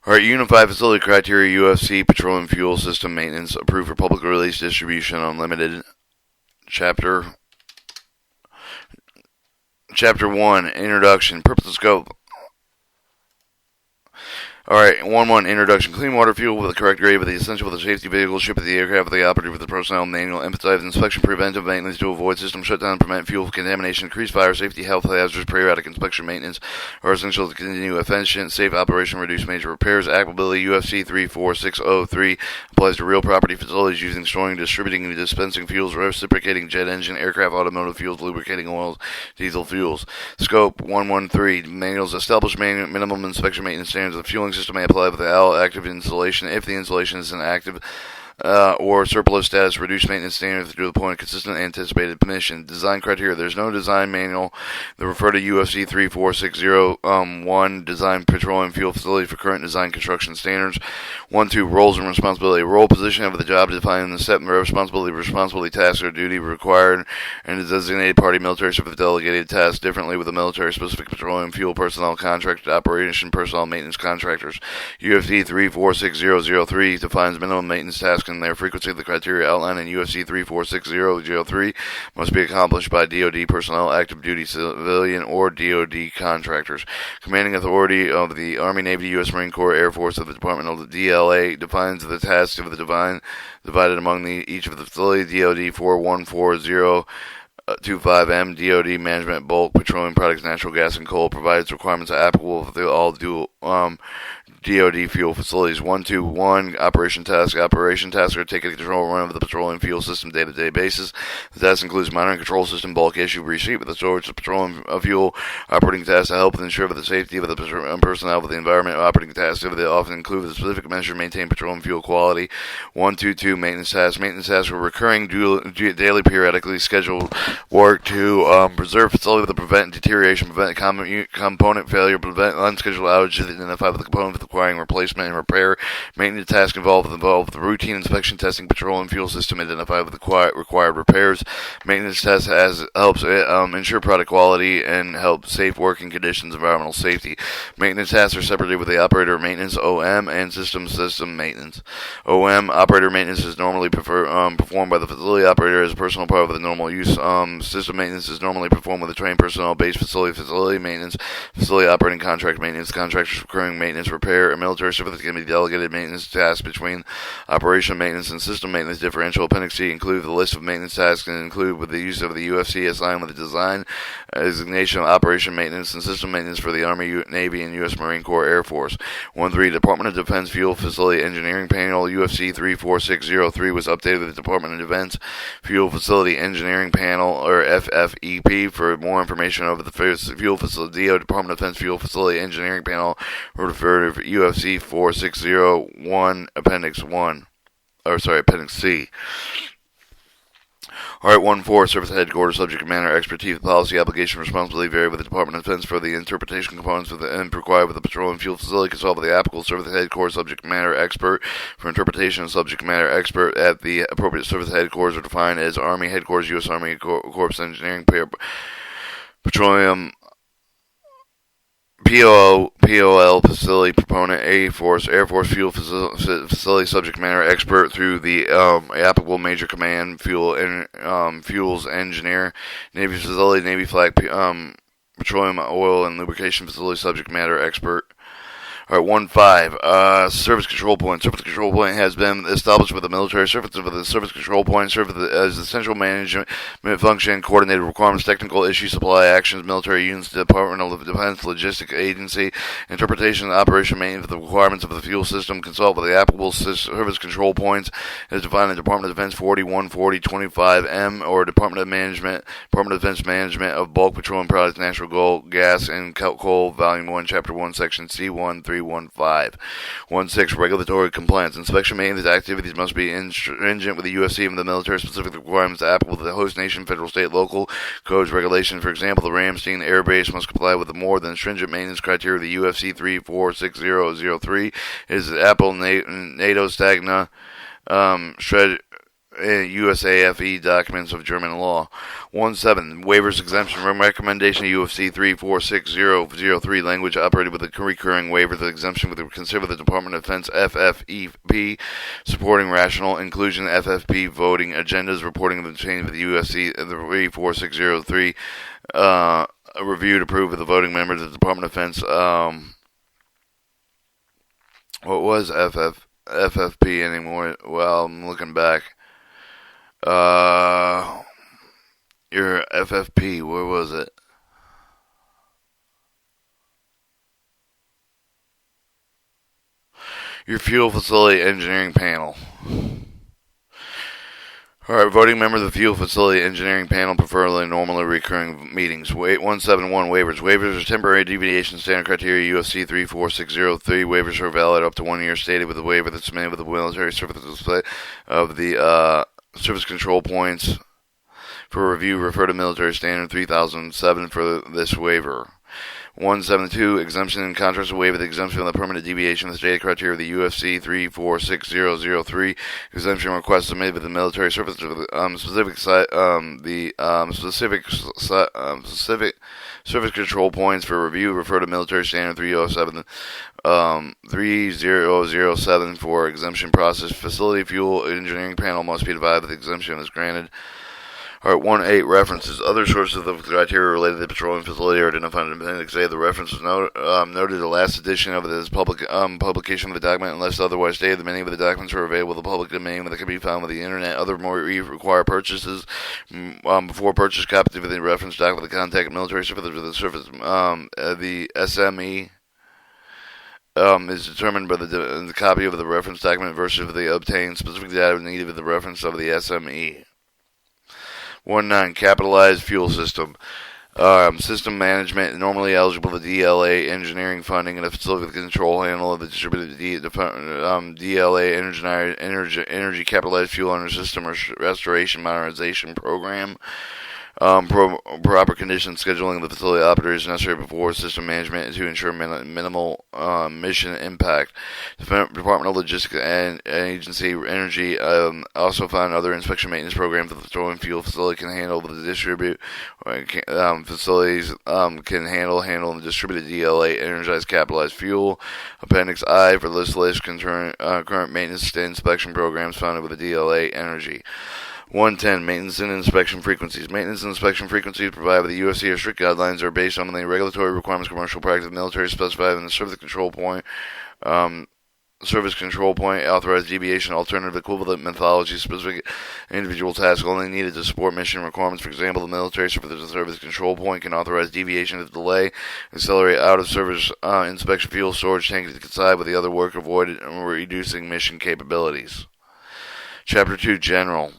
Alright, Unified Facility Criteria UFC Petroleum Fuel System Maintenance approved for public release distribution unlimited. Chapter 1 Introduction. Purpose and Scope. Alright, 1-1 Introduction. Clean water fuel with the correct grade with the essential for the safety vehicle, ship of the aircraft, with the operative, with the personnel manual, emphasize inspection, preventive maintenance to avoid system shutdown, prevent fuel contamination, increase fire safety, health hazards, periodic inspection, maintenance are essential to continue efficient, safe operation, reduce major repairs. Applicability UFC 34603 applies to real property facilities using, storing, distributing, and dispensing fuels, reciprocating jet engine, aircraft, automotive fuels, lubricating oils, diesel fuels. Scope 113 manuals establish minimum inspection maintenance standards of the fueling system may apply with the active installation if the installation is inactive or surplus status. Reduce maintenance standards to the point of consistent anticipated mission. Design criteria. There's no design manual. They refer to UFC 34601 Design Petroleum Fuel Facility for current design construction standards. 1-2 Roles and responsibility. Role position of the job defined in the set and responsibility, task, or duty required, and the designated party military service delegated tasks differently with the military specific petroleum fuel personnel contracted operation personnel maintenance contractors. UFC 34603 defines minimum maintenance tasks and their frequency. The criteria outlined in UFC 34603 must be accomplished by DoD personnel, active duty civilian, or DoD contractors. Commanding authority of the Army, Navy, U.S. Marine Corps, Air Force, of the Department of the DLA defines the tasks of the divided among each of the facility. DoD 414025M, DoD Management Bulk Petroleum Products, Natural Gas, and Coal provides requirements applicable for all dual DoD fuel facilities. 121 Operation tasks are taking control run of the petroleum fuel system day-to-day basis. The task includes monitoring control system, bulk issue, receipt with the storage of petroleum fuel. Operating tasks to help ensure the safety of the personnel with the environment. Operating tasks often include the specific measure to maintain petroleum fuel quality. 122 Maintenance tasks. Maintenance tasks are recurring, daily, periodically scheduled work to preserve facility with the prevent deterioration, prevent component failure, prevent unscheduled outages, identify with the components requiring replacement and repair. Maintenance tasks involve the routine inspection, testing petroleum fuel system, identify with the required repairs. Maintenance tests helps ensure product quality and help safe working conditions, environmental safety. Maintenance tasks are separated with the operator maintenance (OM) and system maintenance. OM operator maintenance is normally performed by the facility operator as a personal part of the normal use. System maintenance is normally performed with the trained personnel based facility maintenance, facility operating contract maintenance, contractors recurring maintenance, repair, and military service can be delegated maintenance tasks between operation maintenance and system maintenance. Differential Appendix C include the list of maintenance tasks and include with the use of the UFC assigned with the design designation of operation maintenance and system maintenance for the Army, Navy, and U.S. Marine Corps, Air Force. 1-3 Department of Defense Fuel Facility Engineering Panel UFC 34603 was updated with the Department of Defense Fuel Facility Engineering Panel, or FFEP. For more information over the fuel facility, Department of Defense Fuel Facility Engineering Panel, refer to UFC 4601 Appendix C. Alright, 1-4 Service Headquarters Subject Matter Expertise. Policy Application Responsibility vary with the Department of Defense for the interpretation components and required with the petroleum fuel facility. Consult with the applicable Service Headquarters Subject Matter Expert for interpretation of subject matter expert at the appropriate Service Headquarters are defined as Army Headquarters, U.S. Army Corps Engineering, Petroleum POL facility proponent, Air Force fuel facility subject matter expert through the applicable major command, fuels engineer, Navy facility, Navy flag petroleum oil and lubrication facility subject matter expert. Alright, 1-5. Service control point. Service control point has been established with the military service. With the service control point serve as the central management function, coordinated requirements, technical issues, supply actions, military units, Department of Defense, logistic agency, interpretation and operation maintenance of the requirements of the fuel system. Consult with the applicable service control points as defined in Department of Defense 414025M or Department of Defense Management of Bulk Petroleum Products, Natural Gas, and Coal, Volume 1, Chapter 1, Section C1, 315. 1-6 Regulatory compliance. Inspection maintenance activities must be stringent with the UFC and the military specific requirements applicable to the host nation, federal, state, local codes, regulations. For example, the Ramstein Air Base must comply with the more than stringent maintenance criteria of the UFC 34603. It is Apple NATO Stagna USAFE documents of German law. 1.7. Waivers exemption. Recommendation of UFC 346003. Language operated with a recurring waiver. The exemption would consider the Department of Defense FFEP supporting rational inclusion FFP voting agendas reporting the change of the UFC 34603 reviewed approved with the voting members of the Department of Defense. What was FFP anymore? Well, I'm looking back. Your FFP, where was it? Your Fuel Facility Engineering Panel. Alright, voting member of the Fuel Facility Engineering Panel, preferably normally recurring meetings. 171 waivers. Waivers are temporary deviation standard criteria UFC 34603. Waivers are valid up to 1 year stated with a waiver that's submitted with the military service display of the service control points. For review, refer to Military Standard 3007 for this waiver. 172, exemption in contrast to waiver the exemption of the permanent deviation of the stated criteria of the UFC 346003. Exemption request submitted with the military service specific service control points for review. Refer to Military Standard 3007 for exemption process. Facility fuel engineering panel must be divided with exemption as granted. Alright, 1.8 references. Other sources of the criteria related to the petroleum facility are identified in Appendix A. The reference was noted the last edition of this publication of the document, unless otherwise stated. Many of the documents are available in the public domain that can be found on the internet. Other more require purchases. Before purchase, copy of the reference document, the contact military service with the service, the SME. Is determined by the copy of the reference document versus the obtained specific data needed with the reference of the SME. 1.9. Capitalized fuel system. System management, normally eligible for DLA engineering funding and a facility control handle of the distributed DLA energy capitalized fuel under system restoration modernization program. Proper condition scheduling of the facility operators necessary before system management to ensure minimal mission impact. Department of Logistics and Agency Energy also found other inspection maintenance programs that the petroleum fuel facility can handle. The distribute facilities can handle and distribute DLA energized capitalized fuel. Appendix I for this list current maintenance and inspection programs founded with the DLA Energy. 110. Maintenance and inspection frequencies. Maintenance and inspection frequencies provided by the UFC or strict guidelines are based on the regulatory requirements, commercial practice, military specified in the service control point, authorized deviation, alternative equivalent methodology, specific individual tasks only needed to support mission requirements. For example, the military service control point can authorize deviation of delay, accelerate out of service inspection fuel storage tank to coincide with the other work avoided and reducing mission capabilities. Chapter 2, General.